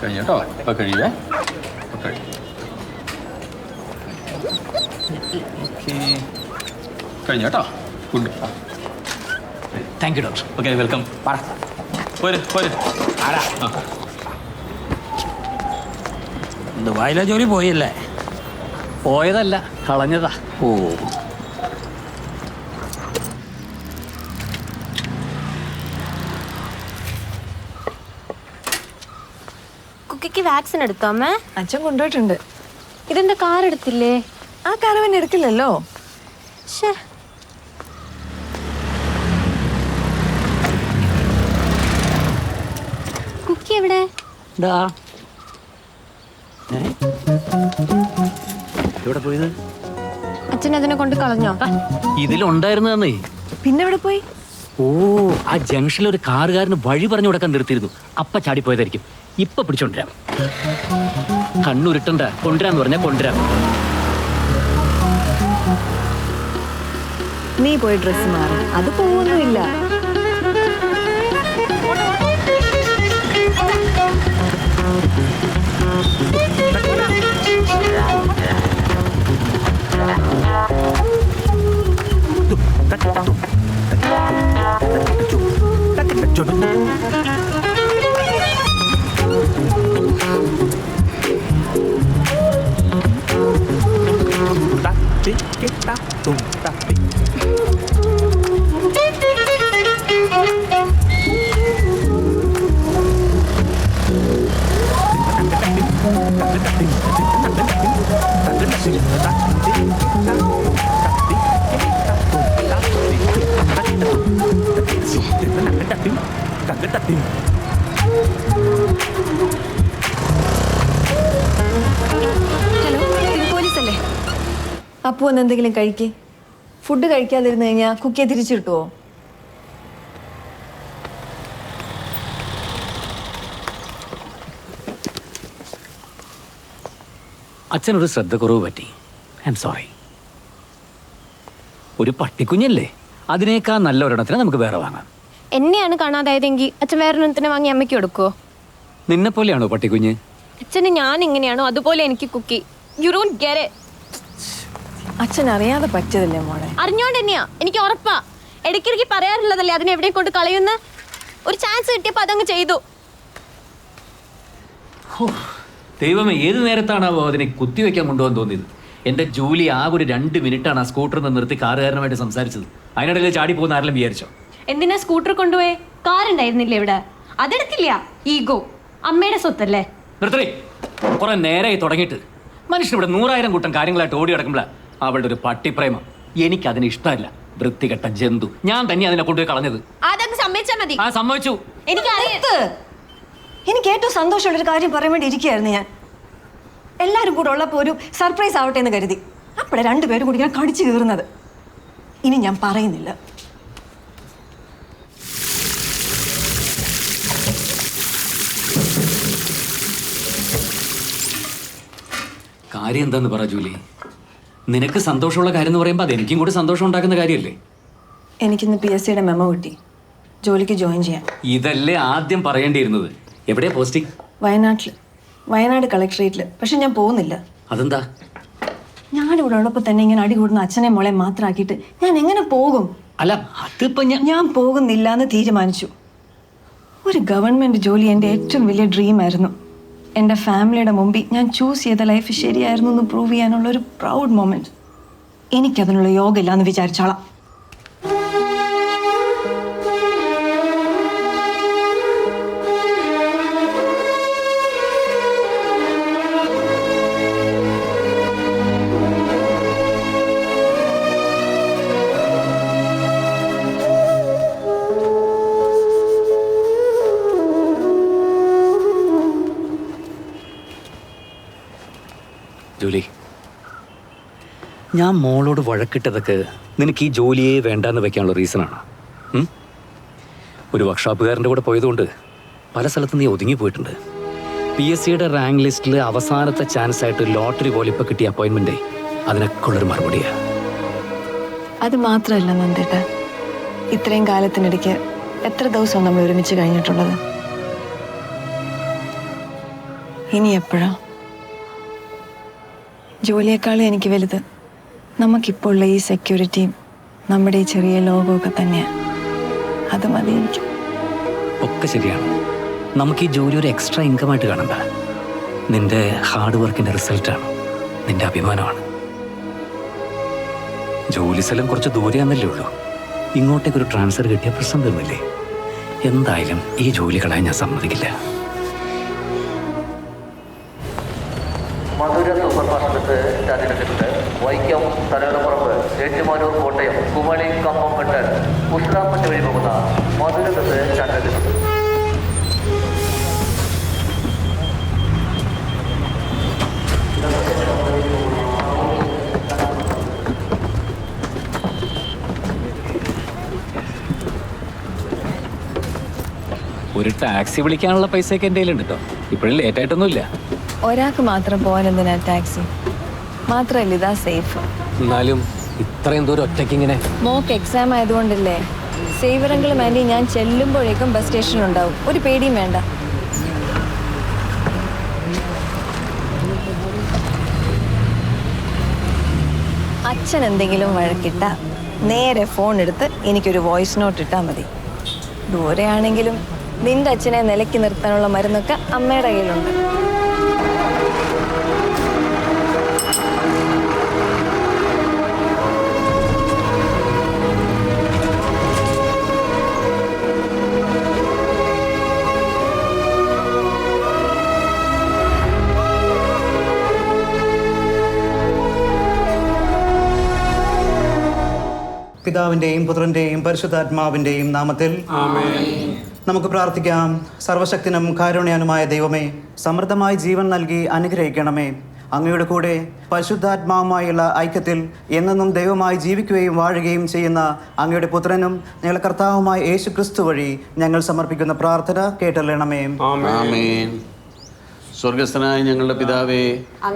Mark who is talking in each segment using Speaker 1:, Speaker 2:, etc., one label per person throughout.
Speaker 1: കഴിഞ്ഞോ ഇപ്പം കഴിയുവേ കഴിഞ്ഞോ കേട്ടോ ഉണ്ട്
Speaker 2: thank you doctor.
Speaker 1: Okay welcome പോര് പോര്
Speaker 2: ആരാ ദുബായിലെ ജോലി പോയല്ലേ?
Speaker 1: പോയതല്ല കളഞ്ഞതാ.
Speaker 2: ഓ
Speaker 3: കുക്കിക്ക് വാക്സിൻ എടുത്തോ അമ്മ?
Speaker 4: അച്ഛൻ കൊണ്ടുപോയിട്ടുണ്ട്.
Speaker 3: ഇതെന്താ കാർ എടുത്തില്ലേ?
Speaker 4: ആ കാരവൻ എടുക്കില്ലല്ലോ.
Speaker 3: കുക്കി എവിടെ?
Speaker 2: എവിടെ പോയത്?
Speaker 3: അച്ഛൻ അതിനെ കൊണ്ട് കളഞ്ഞോ?
Speaker 2: ഇതിലുണ്ടായിരുന്നേ.
Speaker 4: പിന്നെ എവിടെ പോയി?
Speaker 2: ഓ, ആ ജംഗ്ഷനിൽ ഒരു കാറുകാരന് വഴി പറഞ്ഞു കൊടുക്കാൻ നിർത്തിയിരുന്നു. അപ്പ ചാടിപ്പോയതായിരിക്കും. ഇപ്പൊ പിടിച്ചോണ്ടിരാം. കണ്ണുരുട്ടണ്ട, കൊണ്ടുവരാന്ന് പറഞ്ഞാ കൊണ്ടുവരാം.
Speaker 4: നീ പോയി ഡ്രസ് മാറി, അത് പോവൊന്നുമില്ല. പോലീസല്ലേ? അപ്പു ഒന്ന് എന്തെങ്കിലും കഴിക്കേ. ഫുഡ് കഴിക്കാതിരുന്നു കഴിഞ്ഞാൽ കുക്കിയെ തിരിച്ചു കിട്ടുമോ?
Speaker 2: അച്ഛനൊരു ശ്രദ്ധക്കുറവ് പറ്റി. I am sorry. ഒരു പട്ടിക്കുഞ്ഞല്ലേ, അതിനേക്കാൾ നല്ല ഒരെണ്ണത്തിന് നമുക്ക് വേറെ വാങ്ങാം.
Speaker 3: എന്നെയാണ് കാണാതായതെങ്കിൽ അച്ഛൻ വേറൊരെണ്ണത്തിന് വാങ്ങി അമ്മയ്ക്ക് കൊടുക്കോ?
Speaker 2: നിന്നെ പോലെയാണോ പട്ടിക്കുഞ്ഞ്?
Speaker 3: അച്ഛന് ഞാൻ എങ്ങനെയാണോ അതുപോലെ എനിക്ക് കുക്കി. You don't get it.
Speaker 4: അച്ഛൻ അറിയാതെ പറ്റിയതല്ലേ മോളെ?
Speaker 3: അറിഞ്ഞോണ്ട് തന്നെയാ, എനിക്ക് ഉറപ്പാ. ഇടയ്ക്കിടയ്ക്ക് പറയാറുള്ളതല്ലേ അതിനെ എവിടെ കൊണ്ട് കളയുന്ന. ഒരു ചാൻസ് കിട്ടിയപ്പോ അതങ്ങ് ചെയ്തു.
Speaker 2: ദൈവമേ, ഏത് നേരത്താണാവോ അതിനെ കുത്തിവെക്കാൻ കൊണ്ടുപോകാൻ തോന്നിയത്? എന്റെ ജോലി ആകെ ഒരു 2 മിനിറ്റാണ് ആ സ്കൂട്ടറിൽ നിന്ന് നിർത്തി കാറുകാരനുമായിട്ട് സംസാരിച്ചത്. അതിനിടയിൽ ചാടി പോകുന്ന ആരെല്ലാം വിചാരിച്ചോ?
Speaker 3: എന്തിനാ സ്കൂട്ടർ കൊണ്ടുപോയേ? കാറുണ്ടായിരുന്നില്ലേ ഇവിടെ? അതെടുക്കില്ല. ഈഗോ. അമ്മയുടെ സ്വത്തല്ലേ?
Speaker 2: നിർത്തേ. കുറെ നേരമായി തുടങ്ങിയിട്ട് മനുഷ്യൻ ഇവിടെ 100,000 കൂട്ടം കാര്യങ്ങളായിട്ട് ഓടി കിടക്കുമ്പോഴാണ് അവളുടെ ഒരു പട്ടിപ്രേമം. എനിക്ക് അതിന് ഇഷ്ടമല്ല. വൃത്തികെട്ട ജന്തു. ഞാൻ തന്നെ അതിനെ കൊണ്ടുപോയി കളഞ്ഞത്.
Speaker 3: അതങ്ങ് സമ്മതിച്ചാ മതി.
Speaker 2: ആ, സമ്മതിച്ചു.
Speaker 4: എനിക്ക് ഏറ്റവും സന്തോഷമുള്ളൊരു കാര്യം പറയാൻ വേണ്ടി ഇരിക്കുകയായിരുന്നു ഞാൻ. എല്ലാവരും കൂടെ ഉള്ളപ്പോൾ ഒരു സർപ്രൈസ് ആവട്ടെ എന്ന് കരുതി. അപ്പോഴെ 2 പേരും കൂടി ഞാൻ കടിച്ചു കീറുന്നത്. ഇനി ഞാൻ പറയുന്നില്ല.
Speaker 2: കാര്യം എന്താന്ന് പറ ജൂലി. നിനക്ക് സന്തോഷമുള്ള കാര്യം എന്ന് പറയുമ്പോൾ അത് എനിക്കും കൂടി സന്തോഷം ഉണ്ടാക്കുന്ന കാര്യമല്ലേ?
Speaker 4: എനിക്കിന്ന് PSCയുടെ മെമ്മോ കിട്ടി, ജോലിക്ക് ജോയിൻ ചെയ്യാൻ.
Speaker 2: ഇതല്ലേ ആദ്യം പറയേണ്ടിയിരുന്നത്. എവിടെയാ പോസ്റ്റിംഗ്?
Speaker 4: വയനാട് കളക്ടറേറ്റിൽ. പക്ഷെ ഞാൻ പോകുന്നില്ല.
Speaker 2: അതെന്താ?
Speaker 4: ഞാനിവിടെ ഉള്ളപ്പോൾ തന്നെ ഇങ്ങനെ അടികൂടുന്ന അച്ഛനെ മോളെ മാത്രമാക്കിയിട്ട് ഞാൻ എങ്ങനെ പോകും?
Speaker 2: അല്ല, അതിപ്പോ ഞാൻ
Speaker 4: പോകുന്നില്ല എന്ന് തീരുമാനിച്ചു. ഒരു ഗവൺമെന്റ് ജോലി എൻ്റെ ഏറ്റവും വലിയ ഡ്രീം ആയിരുന്നു. എൻ്റെ ഫാമിലിയുടെ മുമ്പിൽ ഞാൻ ചൂസ് ചെയ്ത ലൈഫ് ശരിയായിരുന്നു എന്ന് പ്രൂവ് ചെയ്യാനുള്ള ഒരു പ്രൗഡ് മൊമെന്റ്. എനിക്കതിനുള്ള യോഗ ഇല്ലാന്ന് വിചാരിച്ചോളാം.
Speaker 2: ജോലി, ഞാൻ മോളോട് വഴക്കിട്ടതൊക്കെ നിനക്ക് ഈ ജോലിയെ വേണ്ടാന്ന് വെക്കാനുള്ള റീസണാണ്. ഒരു വർക്ക്ഷോപ്പുകാരൻ്റെ കൂടെ പോയതുകൊണ്ട് പല സ്ഥലത്തും നീ ഒതുങ്ങി പോയിട്ടുണ്ട്. PSCയുടെ റാങ്ക് ലിസ്റ്റിൽ അവസാനത്തെ ചാൻസ് ആയിട്ട് ലോട്ടറി പോലെ ഇപ്പോൾ കിട്ടിയ അപ്പോയിൻമെൻറ്റേ അതിനൊക്കെ ഉള്ളൊരു മറുപടിയാണ്.
Speaker 4: അത് മാത്രമല്ല നന്ദേട്ട, ഇത്രയും കാലത്തിനിടയ്ക്ക് എത്ര ദിവസമാണ് നമ്മൾ ഒരുമിച്ച് കഴിഞ്ഞിട്ടുള്ളത്? ഇനി എപ്പോഴാ? ജോലിയേക്കാളും എനിക്ക് വലുത് നമുക്കിപ്പോൾ ഉള്ള ഈ സെക്യൂരിറ്റിയും നമ്മുടെ ഈ ചെറിയ ലോകമൊക്കെ തന്നെയാണ്. അത് മതി എനിക്ക്.
Speaker 2: ഒക്കെ ശരിയാണ്. നമുക്ക് ഈ ജോലി ഒരു എക്സ്ട്രാ ഇൻകമായിട്ട് കാണണ്ട. നിന്റെ ഹാർഡ് വർക്കിന്റെ റിസൾട്ടാണ്, നിന്റെ അഭിമാനമാണ്. ജോലി സ്ഥലം കുറച്ച് ദൂരെയാന്നല്ലേ ഉള്ളൂ. ഇങ്ങോട്ടേക്കൊരു ട്രാൻസ്ഫർ കിട്ടിയ പ്രശ്നം തീർന്നില്ലേ? എന്തായാലും ഈ ജോലി കളയാൻ ഞാൻ സമ്മതിക്കില്ല.
Speaker 5: മധുര സൂപ്പർ മാർക്കറ്റ് സ്റ്റാൻഡിനടുത്ത് വൈക്കം തലയോടപ്പുറമ്പ് ഏറ്റുമാനൂർ കോട്ടയം കുമളി കമ്പംകെട്ട് ഉസ്ലാപ്പറ്റ വഴി പോകുന്ന മധുര ബസ് സ്റ്റാൻഡിനടുത്ത്.
Speaker 2: ഒരു ടാക്സി വിളിക്കാനുള്ള പൈസയൊക്കെ എൻ്റെ കയ്യിലുണ്ട് കേട്ടോ. ഇപ്പോഴും ലേറ്റായിട്ടൊന്നുമില്ല.
Speaker 4: ഒരാൾക്ക് മാത്രം പോകാൻ എന്തിനാ ടാക്സി? മാത്രമല്ല ഇതാ സേഫ്.
Speaker 2: എന്നാലും ഇത്രയും ദൂരം ഒറ്റയ്ക്ക് ഇങ്ങനെ.
Speaker 4: മോക്ക് എക്സാം ആയതുകൊണ്ടല്ലേ. സേവറെങ്കിലും ആൻറ്റി ഞാൻ ചെല്ലുമ്പോഴേക്കും ബസ് സ്റ്റേഷൻ ഉണ്ടാവും. ഒരു പേടിയും വേണ്ട. അച്ഛൻ എന്തെങ്കിലും വഴക്കിട്ട നേരെ ഫോൺ എടുത്ത് എനിക്കൊരു വോയിസ് നോട്ട് ഇട്ടാൽ മതി. ദൂരെയാണെങ്കിലും നിന്റെ അച്ഛനെ നിലയ്ക്ക് നിർത്താനുള്ള മരുന്നൊക്കെ അമ്മയുടെ കയ്യിലുണ്ട്.
Speaker 6: പിതാവിൻ്റെയും പുത്രൻ്റെയും പരിശുദ്ധാത്മാവിൻ്റെയും നാമത്തിൽ നമുക്ക് പ്രാർത്ഥിക്കാം. സർവശക്തനും കാരുണ്യനുമായ ദൈവമേ, സമൃദ്ധമായി ജീവൻ നൽകി അനുഗ്രഹിക്കണമേ. അങ്ങയുടെ കൂടെ പരിശുദ്ധാത്മാവുമായുള്ള ഐക്യത്തിൽ എന്നെന്നും ദൈവമായി ജീവിക്കുകയും വാഴുകയും ചെയ്യുന്ന അങ്ങയുടെ പുത്രനും ഞങ്ങളുടെ കർത്താവുമായ യേശു ക്രിസ്തു വഴി ഞങ്ങൾ സമർപ്പിക്കുന്ന പ്രാർത്ഥന കേട്ടറിയണമേ.
Speaker 1: ആമേൻ. സ്വർഗസ്ഥനായ ഞങ്ങളുടെ പിതാവേ,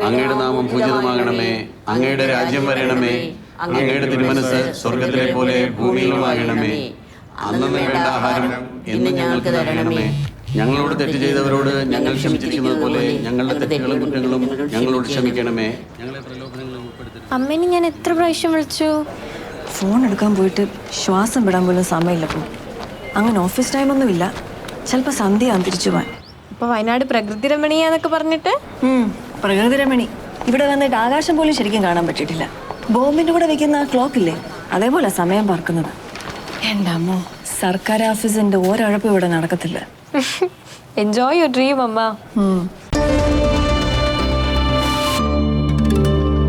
Speaker 1: അങ്ങയുടെ നാമം പൂജിതമാകണമേ. അങ്ങയുടെ രാജ്യം വരണമേ. അങ്ങയുടെ തിരുമനസ് സ്വർഗത്തിലെ പോലെ ഭൂമിയിലുമാകണമേ. അന്നു വേണ്ട ആഹാരം എന്നും ഞങ്ങൾക്ക് തരണമേ. ഞങ്ങളോട് തെറ്റ് ചെയ്തവരോട് ഞങ്ങൾ ക്ഷമിച്ചിരിക്കുന്നത് പോലെ ഞങ്ങളുടെ തെറ്റുകളും കുറ്റങ്ങളും ഞങ്ങളോട് ക്ഷമിക്കണമേ. ഞങ്ങളെ പ്രലോഭനങ്ങളിൽ ഉൾപ്പെടുത്തരുതേ.
Speaker 3: അമ്മേനെ ഞാൻ എത്ര പ്രാവശ്യം വിളിച്ചു.
Speaker 4: ഫോൺ എടുക്കാൻ പോയിട്ട് ശ്വാസം വിടാൻ പോലും സമയമില്ല. പോ അങ്ങനെ ഓഫീസ് ടൈമൊന്നുമില്ല. ചിലപ്പോൾ സന്ധ്യയാകും തിരിച്ചു പോവാൻ.
Speaker 3: ഇപ്പൊ വയനാട് പ്രകൃതി രമണീയാന്നൊക്കെ പറഞ്ഞിട്ട്
Speaker 4: പ്രകൃതി രമണി. ഇവിടെ വന്നിട്ട് ആകാശം പോലും ശരിക്കും കാണാൻ പറ്റിയിട്ടില്ല. ബോംബിന്റെ കൂടെ വെക്കുന്ന ആ ക്ലോക്കില്ലേ, അതേപോലെ സമയം പാർക്കുന്നത്. എൻ്റെ അമ്മോ, സർക്കാർ ഓഫീസിന്റെ ഒരഴപ്പ് ഇവിടെ നടക്കത്തില്ല.
Speaker 3: എൻജോയ് യുവർ ഡ്രീം അമ്മ.